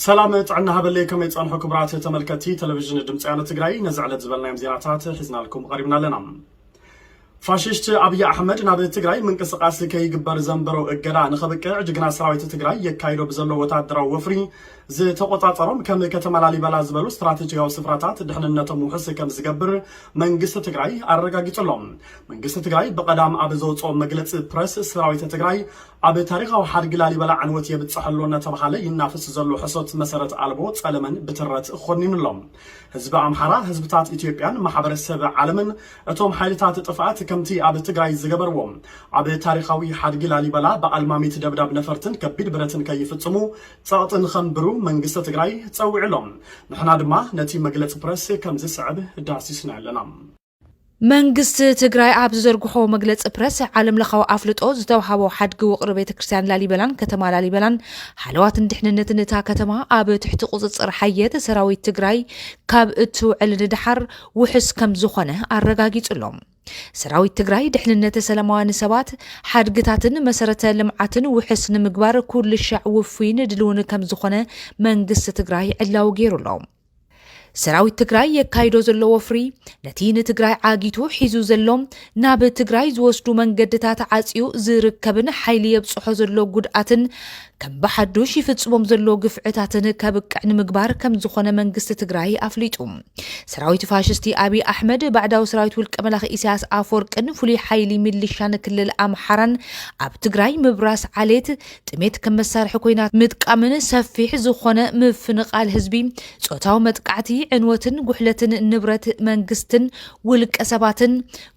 سلامت عنا هبلي كم يتصنحوا كبرات تملكتي تلفزيون الدمسيانة تقرأي نزعلت زبلنا يمزيناتات حزنا لكم قريبنا لنا فاششت أبي أحمد نابي تقرأي من قصقاس كي يقبر زنبرو إقرا نخبك جقنا سراويت تقرأي يكايرو بزلو وتعدرو وفري زي تقوطاترهم كم كتم على بلا زبلو استراتيجية وسفراتات دحننتهم وحس كم زقبر من قصة تقرأي الرقاقيت لهم من قصة تقرأي بقدام أبزوت أو مجلس بريس سراويت تقرأي أبي تاريخ أو حرق لالي بلا عنوت يبتصحلون تبخالي ينافس زلو حصوت مسارة ألبوت علمن بترت خونين لهم هزب أمحرا هزبتات إثيوبيان محبر السبع علمن أتوم حالتات طفعات كمتي أبي تقرأي زقبروهم أبي تاريخاوي حرق لالي بلا بألمامي تدبدب نفرتن كبير برتن كيفتسمو تساطن خنبرو من قصة تقرأي تسوي لهم نحنا دما نتي مجلس بريس كمزي صعب داسيسنا لنا መንግስት ትግራይ ኣብ ዘርግሖ መግለጽ ፕረስ ዓለም ለኻው ኣፍልጦ ዝተውሃቦ ሓድጊ ውቕር ቤተ ክርስቲያን ላሊበላን ከተማ ላሊበላን ሓለዋትን ድሕንነትን እታ ከተማ ኣብ ትሕቲ ቁፅፅር ሓየት ሰራዊት ትግራይ ካብ እትውዕል ንድሓር ውሕስ ከም ዝኾነ ኣረጋጊጹሎም ሰራዊት ትግራይ ድሕንነት ሰላማውያን ሰባት ሓድግታትን መሰረተ ልምዓትን ውሕስ ንምግባር ኩሉ ሻዕ ውፍይን ድልውን ከም ዝኾነ መንግስት ትግራይ ዕላው ገይሩሎም ሰራዊት ትግራይ የካይዶ ዘሎ ወፍሪ ነቲ ንትግራይ ዓጊቱ ሒዙ ዘሎም ናብ ትግራይ ዝወስዱ መንገድታት ዓጽዩ ዝርከብን ሓይሊ የብጽሖ ዘሎ ጉድኣትን ከም በሓዱሽ ይፍጽሞም ዘሎ ግፍዕታትን ከብቅዕ ንምግባር ከም ዝኾነ መንግስት ትግራይ ኣፍሊጡ ሰራዊት ፋሽስቲ አቢ ኣሕመድ ባዕዳዊ ሰራዊት ውልቀ መላኽ ኢሳያስ ኣፈወርቅን ፍሉይ ሓይሊ ሚሊሻን ክልል ኣምሓራን ኣብ ትግራይ ምብራስ ዓሌት ጥሜት ከም መሳርሒ ኮይናት ምጥቃምን ሰፊሕ ዝኾነ ምፍንቃል ህዝቢ ጾታዊ መጥቃዕቲ ዕንወትን ጉሕለትን ንብረት መንግስትን ውልቀ ሰባትን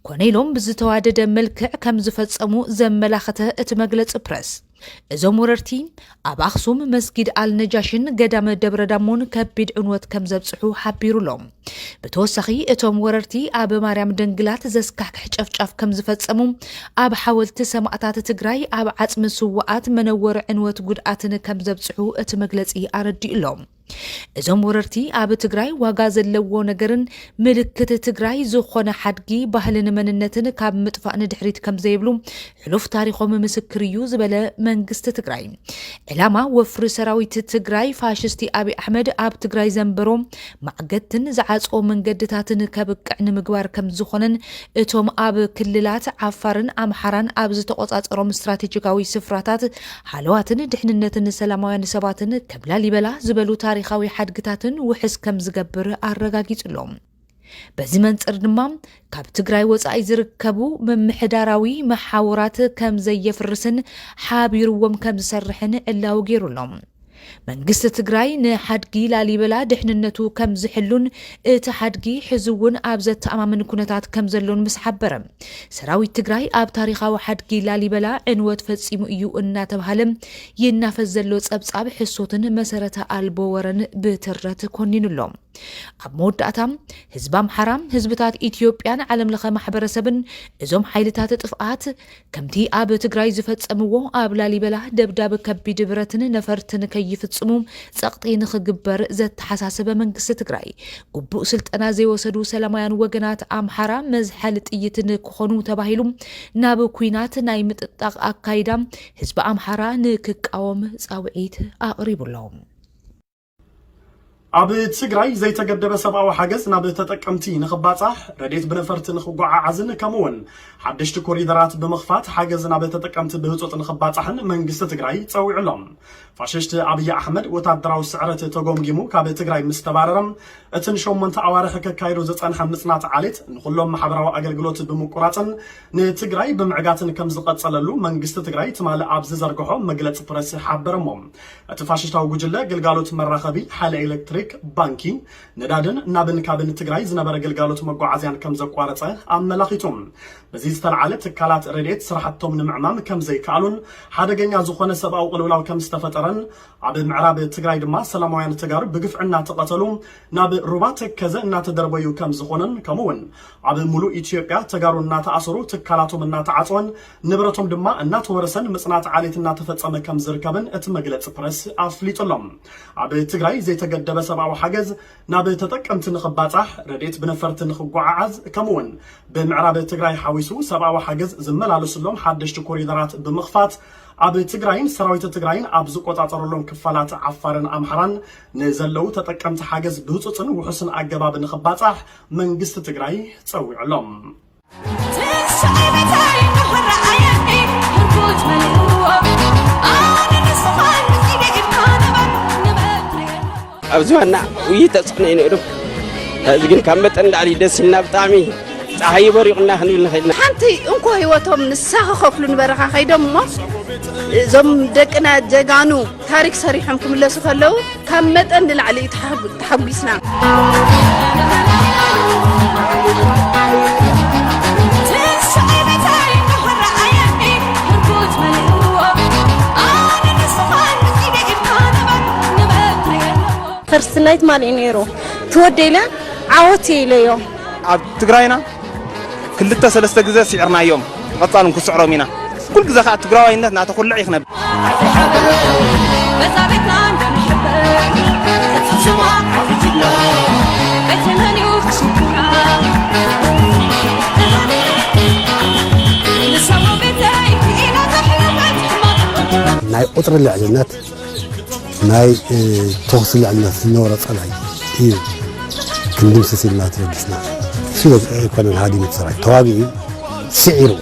ኮነኢሎም ብዝተዋደደ መልክዕ ከም ዝፈጸሙ ዘመላኽተ እቲ መግለጽ ፕረስ እዞም ወረርቲ ኣብ ኣኽሱም መስጊድ አልነጃሽን ገዳመ ደብረ ዳሞን ከቢድ ዕንወት ከም ዘብጽሑ ሓቢሩሎም ብተወሳኺ እቶም ወረርቲ ኣብ ማርያም ደንግላት ዘስካሕክሕ ጨፍጫፍ ከም ዝፈጸሙ ኣብ ሓወልቲ ሰማዕታት ትግራይ ኣብ ዓጽሚ ስዋኣት መነወር ዕንወት ጉድኣትን ከም ዘብጽሑ እቲ መግለጺ ኣረዲኡሎም እዞም ወረርቲ ኣብ ትግራይ ዋጋ ዘለዎ ነገርን ምልክት ትግራይ ዝኾነ ሓድጊ ባህልን መንነትን ካብ ምጥፋእ ንድሕሪት ከም ዘይብሉ ሕሉፍ ታሪኾም ምስክር እዩ ዝበለ መንግስት ትግራይ ዕላማ ወፍሪ ሰራዊት ትግራይ ፋሽስቲ አቢ ኣሕመድ ኣብ ትግራይ ዘንበሮም ማዕገትን ዝዓጾ መንገድታትን ከብቅዕ ንምግባር ከም ዝኾነን እቶም ኣብ ክልላት ዓፋርን ኣምሓራን ኣብ ዝተቆጻጸሮም ስትራቴጂካዊ ስፍራታት ሓለዋትን ድሕንነትን ሰላማውያን ሰባትን ከም ላሊበላ ዝበሉ ታሪኻዊ ሓድግታትን ውሕስ ከም ዝገብር ኣረጋጊጹሎም በዚ መንጽር ድማ ካብ ትግራይ ወጻኢ ዝርከቡ መምሕዳራዊ መሓወራት ከም ዘየፍርስን ሓቢርዎም ከም ዝሰርሕን ዕላው ገይሩሎም መንግስት ትግራይ ንሓድጊ ላሊበላ ድሕንነቱ ከም ዝሕሉን እቲ ሓድጊ ሕዝውን ኣብ ዘተኣማምን ኩነታት ከም ዘሎን ምስ ሓበረ ሰራዊት ትግራይ ኣብ ታሪኻዊ ሓድጊ ላሊበላ ዕንወት ፈጺሙ እዩ እናተባሃለ ይናፈስ ዘሎ ጸብጻብ ሕሶትን መሰረተ ኣልቦ ወረን ብትረት ኮኒኑሎም ኣብ መወዳእታ ህዝብ ኣምሓራም ህዝብታት ኢትዮጵያን ዓለም ለኸ ማሕበረሰብን እዞም ሓይልታት ጥፍኣት ከምቲ ኣብ ትግራይ ዝፈጸምዎ ኣብ ላሊበላ ደብዳብ ከቢድ ብረትን ነፈርትን ከይፍጽሙ ጸቕጢ ንኽግበር ዘተሓሳሰበ መንግስቲ ትግራይ ግቡእ ስልጠና ዘይወሰዱ ሰላማውያን ወገናት ኣምሓራ መዝሓል ጥይትን ክኾኑ ተባሂሉ ናብ ኩናት ናይ ምጥጣቕ ኣካይዳ ህዝቢ ኣምሓራ ንክቃወም ጻውዒት ኣቕሪቡሎም ኣብ ትግራይ ዘይተገደበ ሰብኣዊ ሓገዝ ናብ ተጠቀምቲ ንኽባጻሕ ረድኤት ብነፈርቲ ንኽጓዓዓዝን ከምኡውን ሓደሽቲ ኮሪደራት ብምኽፋት ሓገዝ ናብ ተጠቀምቲ ብህፁፅ ንኽባጻሕን መንግስቲ ትግራይ ጸዊዑሎም ፋሽስቲ አብይ ኣሕመድ ወታደራዊ ስዕረት ተጎምጊሙ ካብ ትግራይ ምስ ተባረረም እትን 8 ኣዋርሕ ከካይዶ ዝጸንሐ ምጽናት ዓሌት ንኹሎም ማሕበራዊ ኣገልግሎት ብምቁራጽን ንትግራይ ብምዕጋትን ከም ዝቐጸለሉ መንግስቲ ትግራይ ትማሊ ኣብ ዝዘርግሖ መግለጽ ፕረስ ሓበረሞም እቲ ፋሽስታዊ ጉጅለ ግልጋሎት መራኸቢ ሓይሊ ኤሌክትሪክ ባንኪ ነዳድን ናብን ካብን ትግራይ ዝነበረ ግልጋሎት መጓዓዝያን ከም ዘቋረጸ ኣመላኺቶም በዚ ዝተልዓለ ትካላት ረድኤት ስራሕቶም ንምዕማም ከም ዘይከኣሉን ሓደገኛ ዝኾነ ሰብኣዊ ቅልውላው ከም ዝተፈጠረን ኣብ ምዕራብ ትግራይ ድማ ሰላማውያን ተጋሩ ብግፍዕና ተቐተሉ ናብ ሩባ ተከዘ እናተደርበዩ ከም ዝኾነን ከምኡውን ኣብ ሙሉእ ኢትዮጵያ ተጋሩ እናተኣሰሩ ትካላቶም እናተዓጽወን ንብረቶም ድማ እናተወረሰን ምጽናት ዓሌት እናተፈጸመ ከም ዝርከብን እቲ መግለጽ ፕረስ ኣፍሊጡሎም ኣብ ትግራይ ዘይተገደበ ሰብኣዊ ሓገዝ ናብ ተጠቀምቲ ንኽባጻሕ ረድኤት ብነፈርቲ ንኽጓዓዓዝ ከምኡውን ብምዕራብ ትግራይ ሓዊሱ ሰብኣዊ ሓገዝ ዝመላለሱሎም ሓደሽቲ ኮሪደራት ብምኽፋት ኣብ ትግራይን ሰራዊት ትግራይን ኣብ ዝቆጣጠረሎም ክፋላት ዓፋርን ኣምሓራን ንዘለው ተጠቀምቲ ሓገዝ ብህፁፅን ውሑስን ኣገባብ ንኽባፃሕ መንግስቲ ትግራይ ፀዊዕሎም ኣብዝዋና ውይይት ተፅዕኖ ነይሩ እዚ ግን ካብ መጠን ላዕሊ ደስ ኢልና ብጣዕሚ ፀሓይ በሪቑና ክንብል ንኽእልና ሓንቲ እንኳ ህይወቶም ንሳኸ ከፍሉ ንበረኻ ኸይዶም እሞ እዞም ደቅና ጀጋኑ ታሪክ ሰሪሖም ክምለሱ ከለዉ ካብ መጠን ንላዕሊ ተሓጒስና ፈርስናይት ማሊ ነይሩ ትወደይለ ዓወት ኢለዮ ኣብ ትግራይና ክልተ ሰለስተ ግዜ ሲዕርናዮም ቀጻሉን ክስዕሮም ኢና ኩል ግዜ ከዓ ትግራዋይነት ናተኩልዕ ይኽነብ ናይ ቁጥሪ ልዕልነት ናይ ተኽሲ ልዕልነት ዝነበረ ጸላይ እዩ ክንድምስስ ኢልና ተበጊስና እሱ ኣይኮነን ሃዲም ሰራዊት ተዋጊኡ ስዒሩ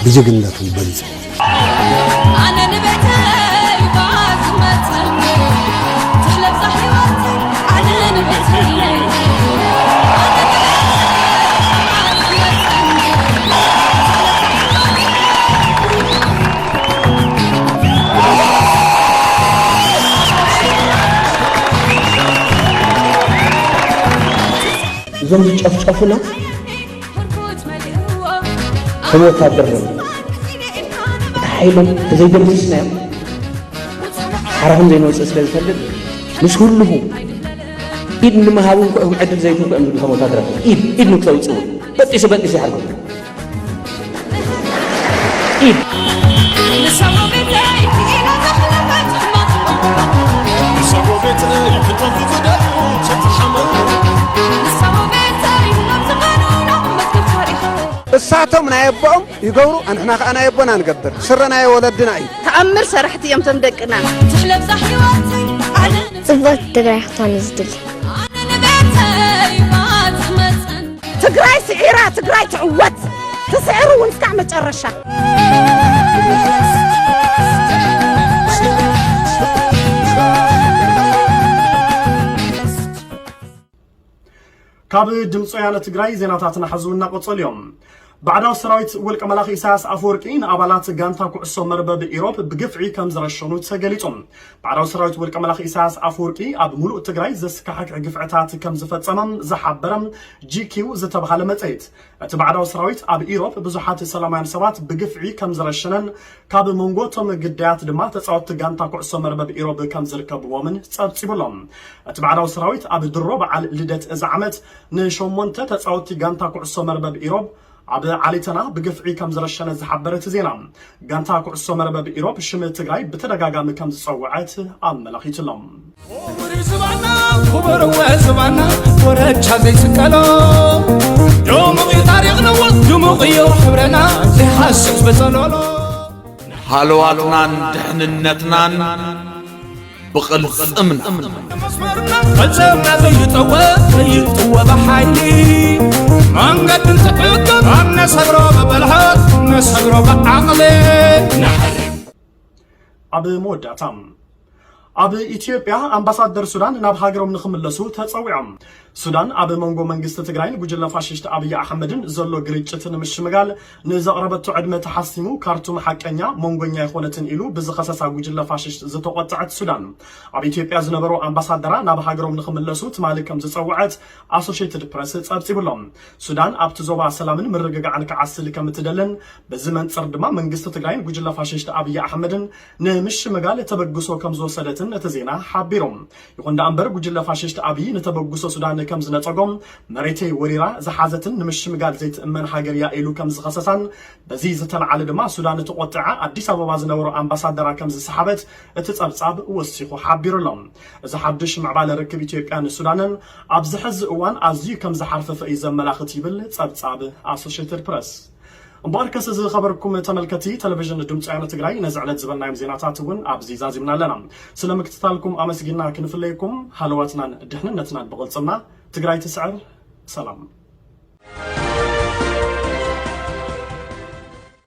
ብጅግንነቱ በሊፁ እዞም ዝጨፍጨፉና ከም ወታደር ነው እቲ ሓይሎም ተዘይደምስስናዮም ሓራኹም ዘይንወፅእ ስለ ዝፈልጥ ምስ ኩልሁ ኢድ ንምሃቡን ክዕኩም ዕድል ዘይትን ክዕም ዝብሉ ከም ወታደራት ኢድ ንክተውፅኡ በጢሱ ይሓርጉ ኢድ እሳቶም ናይ ኣቦኦም ይገብሩ ኣንሕና ከዓ ናይ ኣቦና ንገብር ስረናይ ወለድና እዩ ተኣምር ሰራሕቲ እዮም ቶም ደቅና ጽቡቅ ትግራይ ክኾን ዝድል ትግራይ ስዒራ ትግራይ ትዕወት ተስዒሩ እውን እስካዕ መጨረሻ ካብ ድምፂ ወያነ ትግራይ ዜናታትና ሓዝውና ቆጸልዮም بعد سرايت ولك ملاخ إساس أفوركين أبالات جانتا كعصو مربب إيروب بقفعي كم زرشونو تسجلتهم بعد سرايت ولك ملاخ إساس أفوركي أب ملؤ تجري زس كحك قفعتات كم زفت سمم زحبرم جي كيو زتبع لمتيت بعد سرايت أب إيروب بزحات السلامان سوات بقفعي كم زرشنن كاب مونغوتهم قديات دما تصوت جانتا كعصو مربب إيروب كم زركب ومن تصيبلهم بعد سرايت أب دروب على لدت زعمت نشومونت تصوت جانتا كعصو مربب إيروب عبد عليتنا بقفعي كم زرشنا زحبرت زينا قانتا كعصو مربب إيروب شمال تقراي بتدقاقام كم تصوعات عم ملاخيت اللهم خبر وزبانا ورجع زي سكالو جمغي تاريخ نوض جمغي وحبرنا لحسس بصلولو حلواتنا دحننتنا بقلص امن قلصنا زي طوى بحيلي منقد تقدر الناس هقرب بالحق الناس هقرب بعقلي أبي مودعتم أبي إثيوبيا أمباسادر السودان ناب هاجرهم نخملسو تتصوعهم السودان أبي منغو منجست تجرين وجلنا فاششت أبي أحمدن زلو جريتشتن مش مقال نزقربت عدم تحسمو كارتوم حكانيا منغونيا إخوانتن إلو بزخصصا وجلنا فاششت زتوقعت السودان أبي إثيوبيا زنبرو أمباسادرا ناب هاجرهم نخملسو تمالكم تتصوعت أسوشيتد بريس تابتيبلهم السودان أبتزوبا سلامن مرقق عنك عسل كم تدلن بزمن صردما منجست تجرين وجلنا فاششت أبي أحمدن نمش مقال تبقسو كم زو سدتن نتزينا حابيرهم يكون دا أمبر وجلنا فاششت أبي نتبقسو السودان كم زنتقوم مريتي وريرا زحازتن نمش مقال زيت من حاجر يا إلو كم زخصصان بزيزة على دما السودان تقطع أديس أبابا زنورو أمباسادرا كم زسحبت تتصاب وسيخو حابير لهم إذا حدش مع بالا ركب إثيوبيان السودان أبزحز أوان أزيو كم زحرف فإذا ملاختي بل تصاب أسوشيتد بريس مباركة سيزي خبركم تملكتي تلفزيون دمت عينة تقرأي نزعلت زبلنا يمزيناتات ون أبزي زازمنا لنا سلامك تتالكم أمسجنا كنفليكم حلواتنا دحننتنا بغلصنا تقرأي تسعر سلام